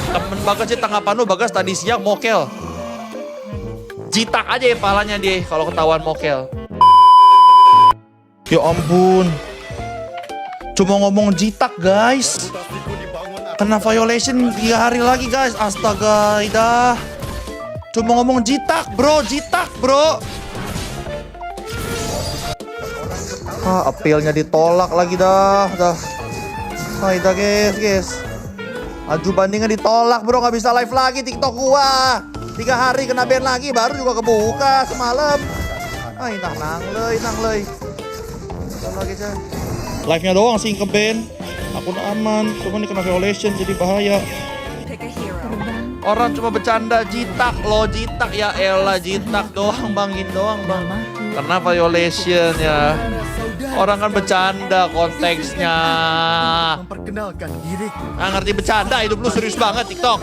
Temen Bagas sih tanggapan lu, Bagas tadi siang mokel. Jitak aja ya palanya dia kalau ketahuan mokel. Ya ampun. Cuma ngomong jitak guys. Kena violation 3 hari lagi guys. Astaga, dah. Cuma ngomong jitak bro, jitak bro. Appealnya ditolak lagi dah. Dah guys. Aju bandingnya ditolak bro, nggak bisa live lagi TikTok gua. 3 hari kena ban lagi, baru juga kebuka semalam. Nang leuy. Live-nya doang sih ke-ban. Akun aman, cuma ini kena violation jadi bahaya. Orang cuma bercanda jitak loh, jitak ya elah, jitak doang bangin doang bang. Karena violation ya. Orang kan bercanda konteksnya. Memperkenalkan diri. Ngerti bercanda, hidup lu serius banget TikTok.